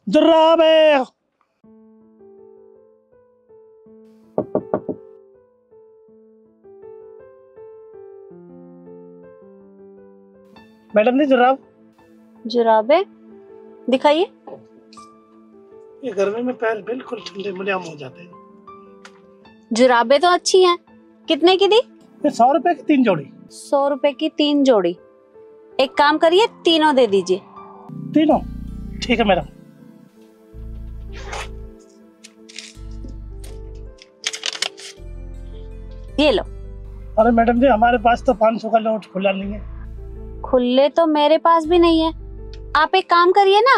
जुर्राबे। Madam जी जुराब। जुराबे दिखाइए। ये गर्मी में पैर बिल्कुल ठंडे मुलायम हो जाते हैं। जुराबे तो अच्छी हैं। कितने की दी? ये 100 रुपए की 3 जोड़ी। 100 रुपए की 3 जोड़ी। एक काम करिए, तीनों दे दीजिए। तीनों? ठीक है मैडम। ये लो। अरे मैडम जी हमारे पास तो 500 का नोट खुला नहीं है। खुले तो मेरे पास भी नहीं है। आप एक काम करिए ना,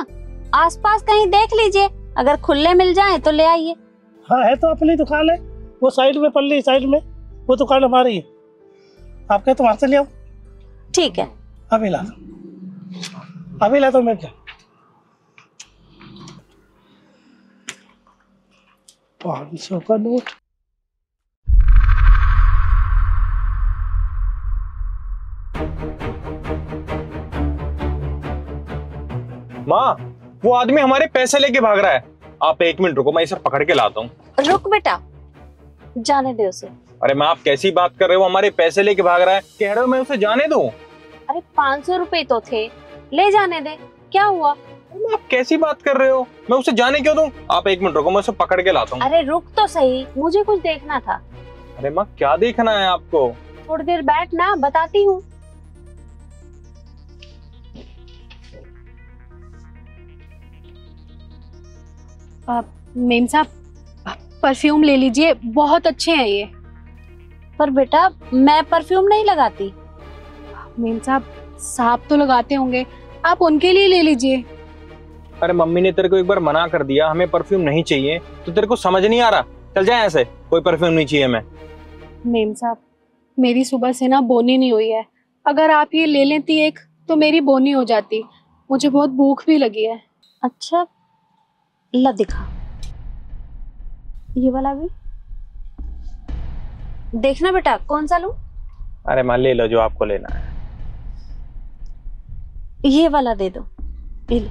आसपास कहीं देख लीजिए, अगर खुले मिल जाएं तो ले आइए। हाँ है तो अपनी दुकान है, वो साइड में पल्ली साइड में, वो दुकान हमारी है। आप कहे तो वहां से ले आओ। ठीक है। अभी ला दो, अभी ला दो। मैं क्या 500 का नोट। माँ, वो आदमी हमारे पैसे लेके भाग रहा है। आप 1 मिनट रुको, मैं इसे पकड़ के लाता हूँ। रुक बेटा, जाने दे उसे। अरे माँ, आप कैसी बात कर रहे हो? हमारे पैसे लेके भाग रहा है, कह रहे हो मैं उसे जाने दूं? अरे 500 रुपए तो थे, ले जाने दे, क्या हुआ? आप कैसी बात कर रहे हो? मैं उसे जाने क्यों दूं? आप 1 मिनट रुको, मैं उसे पकड़ के लाता हूँ। अरे रुक तो सही, मुझे कुछ देखना था। अरे माँ, क्या देखना है आपको? थोड़ी देर बैठ ना, बताती हूँ। मेम साहब, परफ्यूम ले लीजिए, बहुत अच्छे हैं ये। पर बेटा मैं परफ्यूम नहीं लगाती। मेम साहब तो लगाते होंगे, आप उनके लिए ले लीजिए। अरे मम्मी ने तेरे को एक बार मना कर दिया हमें परफ्यूम नहीं चाहिए, तो तेरे को समझ नहीं आ रहा? चल जाए ऐसे, कोई परफ्यूम नहीं चाहिए हमें। मेम साहब, मेरी सुबह से ना बोनी नहीं हुई है, अगर आप ये ले लेती एक तो मेरी बोनी हो जाती। मुझे बहुत भूख भी लगी है। अच्छा ला दिखा, ये वाला भी देखना बेटा, कौन सा लूं? अरे माँ ले लो जो आपको लेना है। ये वाला दे दो। ये लो।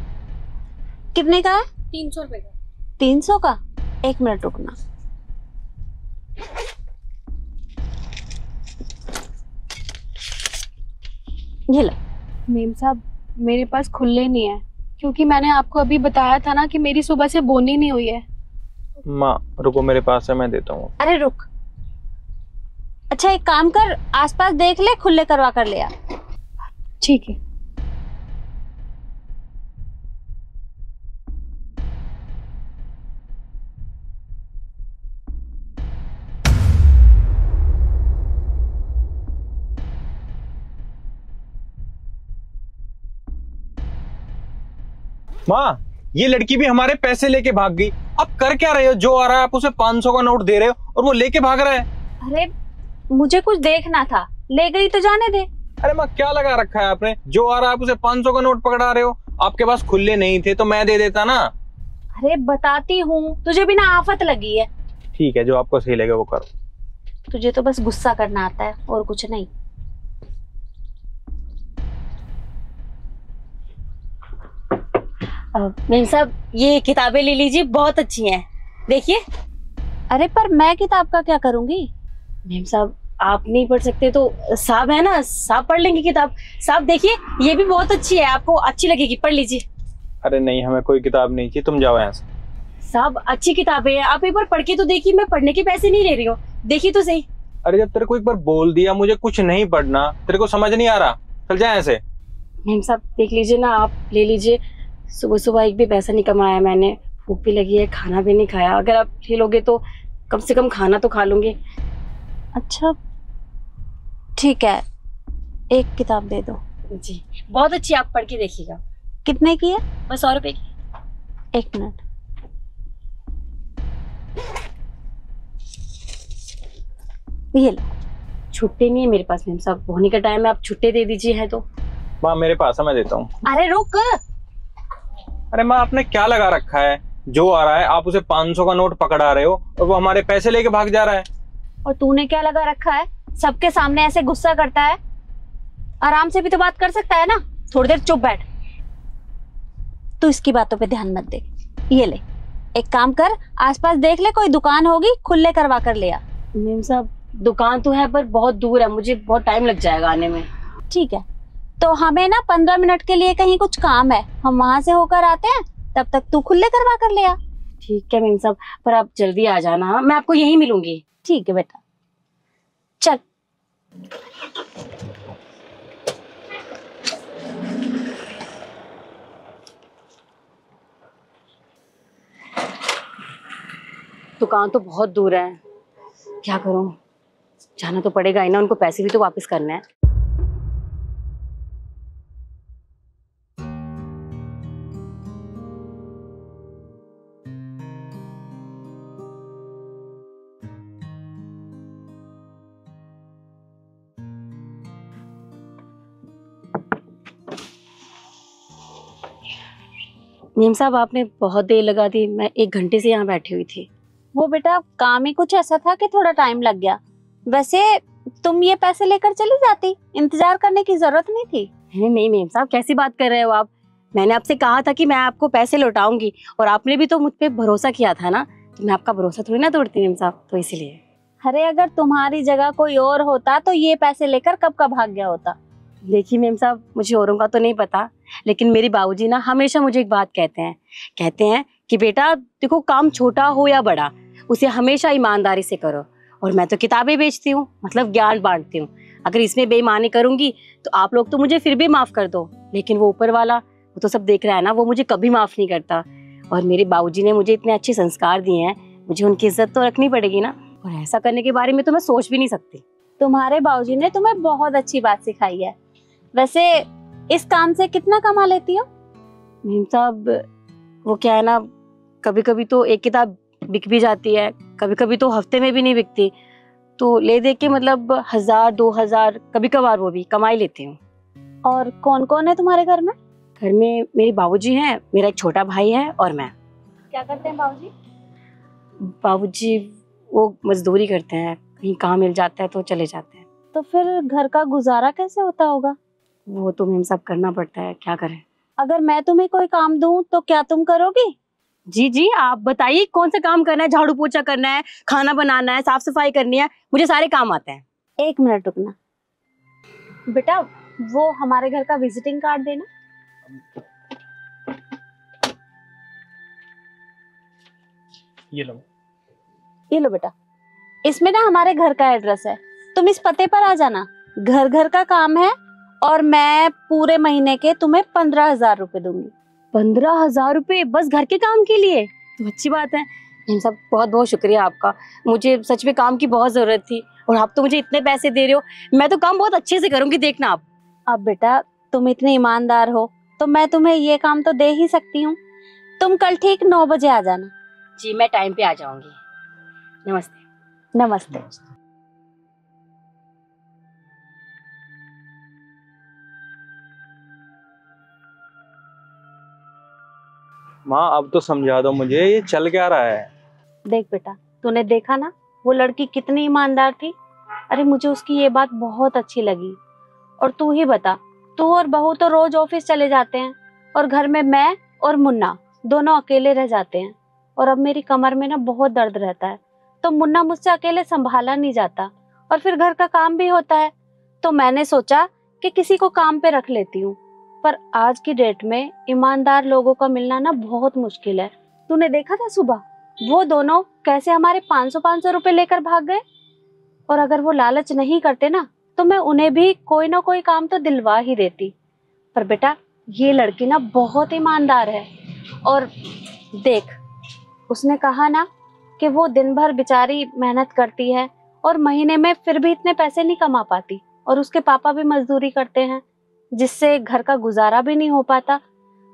कितने का है? 300 रुपए का। 300 का? 1 मिनट रुकना। ये लो। मेम साहब, मेरे पास खुले नहीं है, क्योंकि मैंने आपको अभी बताया था ना कि मेरी सुबह से बोनी नहीं हुई है। माँ रुको, मेरे पास है, मैं देता हूँ। अरे रुक। अच्छा एक काम कर, आसपास देख ले, खुले करवा कर ले आ। ठीक है। माँ, ये लड़की भी हमारे पैसे लेके भाग गई। आप कर क्या रहे हो? जो आ रहा है आप उसे 500 का नोट दे रहे हो और वो लेके भाग रहा है। अरे मुझे कुछ देखना था, ले गई तो जाने दे। अरे माँ, क्या लगा रखा है आपने? जो आ रहा है आप उसे 500 का नोट पकड़ा रहे हो। आपके पास खुले नहीं थे तो मैं दे देता ना। अरे बताती हूँ, तुझे भी ना आफत लगी है। ठीक है, जो आपको सही लगे वो करो। तुझे तो बस गुस्सा करना आता है और कुछ नहीं। मेम साहब, ये किताबें ले लीजिए, बहुत अच्छी हैं, देखिए। अरे पर मैं किताब का क्या करूंगी? मेम साहब, आप नहीं पढ़ सकते तो साहब है ना, साहब पढ़ लेंगे किताब। साहब देखिए, ये भी बहुत अच्छी है, आपको अच्छी लगेगी, पढ़ लीजिए। अरे नहीं, हमें कोई किताब नहीं चाहिए, तुम जाओ यहाँ से। साहब अच्छी किताबें हैं, आप एक बार पढ़ के तो देखिए, मैं पढ़ने के पैसे नहीं ले रही हूँ, देखिए तो सही। अरे जब तेरे को एक बार बोल दिया मुझे कुछ नहीं पढ़ना, तेरे को समझ नहीं आ रहा? चल जाए ऐसे। मेम साहब देख लीजिए ना, आप ले लीजिए। सुबह सुबह एक भी पैसा नहीं कमाया मैंने, भूख भी लगी है, खाना भी नहीं खाया। अगर आप ले लोगे तो कम से कम खाना तो खा लूंगे। अच्छा ठीक है, एक किताब दे दो। जी बहुत अच्छी, आप पढ़ के देखिएगा। कितने की है? बस 100 रुपए की। 1 मिनट। ये लो। छुट्टे नहीं है मेरे पास मेम साहब, होने का टाइम है, आप छुट्टे दे दीजिए है तो। माँ मेरे पास है, मैं देता हूँ। अरे रुक। अरे माँ, आपने क्या लगा रखा है? जो आ रहा है आप उसे 500 का नोट पकड़ा रहे हो और वो हमारे पैसे लेके भाग जा रहा है। और तूने क्या लगा रखा है? सबके सामने ऐसे गुस्सा करता है? आराम से भी तो बात कर सकता है ना। थोड़ी देर चुप बैठ। तू इसकी बातों पे ध्यान मत दे। ये ले, एक काम कर, आसपास देख ले, कोई दुकान होगी, खुले करवा कर ले आ। मेम साहब दुकान तो है पर बहुत दूर है, मुझे बहुत टाइम लग जाएगा आने में। ठीक है, तो हमें ना 15 मिनट के लिए कहीं कुछ काम है, हम वहां से होकर आते हैं, तब तक तू खुले करवा कर ले आ। ठीक है मेम साहब, पर आप जल्दी आ जाना। हाँ, मैं आपको यहीं मिलूंगी। ठीक है बेटा, चल। दुकान तो बहुत दूर है, क्या करूं, जाना तो पड़ेगा ही ना, उनको पैसे भी तो वापस करने हैं। मीम साहब आपने बहुत देर लगा दी, मैं 1 घंटे से यहाँ बैठी हुई थी। वो बेटा काम ही कुछ ऐसा था कि थोड़ा टाइम लग गया, वैसे तुम ये पैसे लेकर चली जाती, इंतजार करने की जरूरत नहीं थी। नहीं मीम साहब, कैसी बात कर रहे हो आप, मैंने आपसे कहा था कि मैं आपको पैसे लौटाऊंगी और आपने भी तो मुझ पे भरोसा किया था ना, तो मैं आपका भरोसा थोड़ी ना तोड़ती मीम साहब, तो इसीलिए। अरे अगर तुम्हारी जगह कोई और होता तो ये पैसे लेकर कब का भाग गया होता। देखिए मेम साहब, मुझे औरों का तो नहीं पता, लेकिन मेरी बाबूजी ना हमेशा मुझे एक बात कहते हैं कि बेटा देखो, काम छोटा हो या बड़ा, उसे हमेशा ईमानदारी से करो। और मैं तो किताबें बेचती हूँ, मतलब ज्ञान बांटती हूँ, अगर इसमें बेईमानी करूंगी तो आप लोग तो मुझे फिर भी माफ कर दो, लेकिन वो ऊपर वाला वो तो सब देख रहा है ना, वो मुझे कभी माफ नहीं करता। और मेरे बाबूजी ने मुझे इतने अच्छे संस्कार दिए हैं, मुझे उनकी इज्जत तो रखनी पड़ेगी ना, और ऐसा करने के बारे में तो मैं सोच भी नहीं सकती। तुम्हारे बाबूजी ने तुम्हें बहुत अच्छी बात सिखाई है। वैसे इस काम से कितना कमा लेती हो? मीम साहब वो क्या है ना, कभी कभी तो एक किताब बिक भी जाती है, कभी कभी तो हफ्ते में भी नहीं बिकती, तो ले दे के मतलब 1000-2000 कभी कभार वो भी कमाई लेती हूँ। और कौन कौन है तुम्हारे घर में? घर में मेरे बाबूजी हैं, मेरा एक छोटा भाई है और मैं। क्या करते हैं बाबूजी? बाबूजी वो मजदूरी करते हैं, कहीं काम मिल जाता है तो चले जाते हैं। तो फिर घर का गुजारा कैसे होता होगा? वो तो हम सब करना पड़ता है, क्या करें। अगर मैं तुम्हें कोई काम दूं तो क्या तुम करोगी? जी आप बताइए, कौन सा काम करना है? झाड़ू पोछा करना है, खाना बनाना है, साफ सफाई करनी है, मुझे सारे काम आते हैं। 1 मिनट रुकना बेटा, वो हमारे घर का विजिटिंग कार्ड देना। ये लो। ये लो बेटा, इसमें ना हमारे घर का एड्रेस है, तुम इस पते पर आ जाना। घर का काम है और मैं पूरे महीने के तुम्हें 15,000 रुपए दूंगी। 15,000 रुपए बस घर के काम के लिए? तो अच्छी बात है। हम सब बहुत बहुत शुक्रिया आपका, मुझे सच में काम की बहुत जरूरत थी और आप तो मुझे इतने पैसे दे रहे हो, मैं तो काम बहुत अच्छे से करूंगी, देखना आप। अब बेटा तुम इतने ईमानदार हो तो मैं तुम्हें ये काम तो दे ही सकती हूँ। तुम कल ठीक 9 बजे आ जाना। जी मैं टाइम पे आ जाऊंगी। नमस्ते। नमस्ते। माँ अब तो समझा दो मुझे, ये चल क्या रहा है? देख बेटा, तूने देखा ना वो लड़की कितनी ईमानदार थी। अरे मुझे उसकी ये बात बहुत अच्छी लगी। और तू ही बता, तू और बहू तो रोज ऑफिस चले जाते हैं और घर में मैं और मुन्ना दोनों अकेले रह जाते हैं। और अब मेरी कमर में ना बहुत दर्द रहता है, तो मुन्ना मुझसे अकेले संभाला नहीं जाता और फिर घर का काम भी होता है। तो मैंने सोचा कि किसी को काम पे रख लेती हूँ, पर आज की डेट में ईमानदार लोगों का मिलना ना बहुत मुश्किल है। तूने देखा था सुबह वो दोनों कैसे हमारे 500-500 रुपए लेकर भाग गए। और अगर वो लालच नहीं करते ना तो मैं उन्हें भी कोई ना कोई काम तो दिलवा ही देती। पर बेटा ये लड़की ना बहुत ईमानदार है। और देख, उसने कहा ना कि वो दिन भर बेचारी मेहनत करती है और महीने में फिर भी इतने पैसे नहीं कमा पाती, और उसके पापा भी मजदूरी करते हैं जिससे घर का गुजारा भी नहीं हो पाता।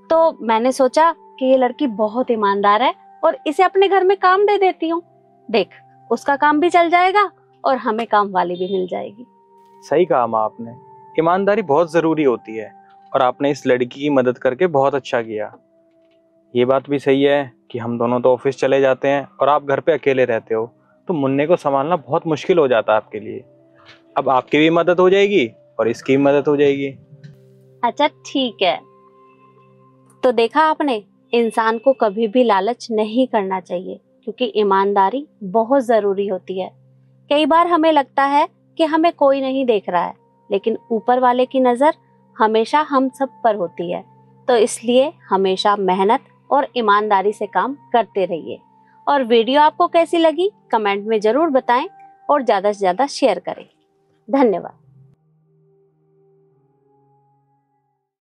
तो मैंने सोचा कि ये लड़की बहुत ईमानदार है और इसे अपने घर में काम दे देती हूँ। देख, उसका काम भी चल जाएगा और हमें काम वाली भी मिल जाएगी। सही कहा माँ आपने, ईमानदारी बहुत जरूरी होती है और आपने इस लड़की की मदद करके बहुत अच्छा किया। ये बात भी सही है कि हम दोनों तो ऑफिस चले जाते हैं और आप घर पे अकेले रहते हो, तो मुन्ने को संभालना बहुत मुश्किल हो जाता है आपके लिए। अब आपकी भी मदद हो जाएगी और इसकी भी मदद हो जाएगी। अच्छा ठीक है, तो देखा आपने, इंसान को कभी भी लालच नहीं करना चाहिए, क्योंकि ईमानदारी बहुत ज़रूरी होती है। कई बार हमें लगता है कि हमें कोई नहीं देख रहा है, लेकिन ऊपर वाले की नज़र हमेशा हम सब पर होती है। तो इसलिए हमेशा मेहनत और ईमानदारी से काम करते रहिए। और वीडियो आपको कैसी लगी कमेंट में ज़रूर बताएं और ज़्यादा से ज़्यादा शेयर करें। धन्यवाद।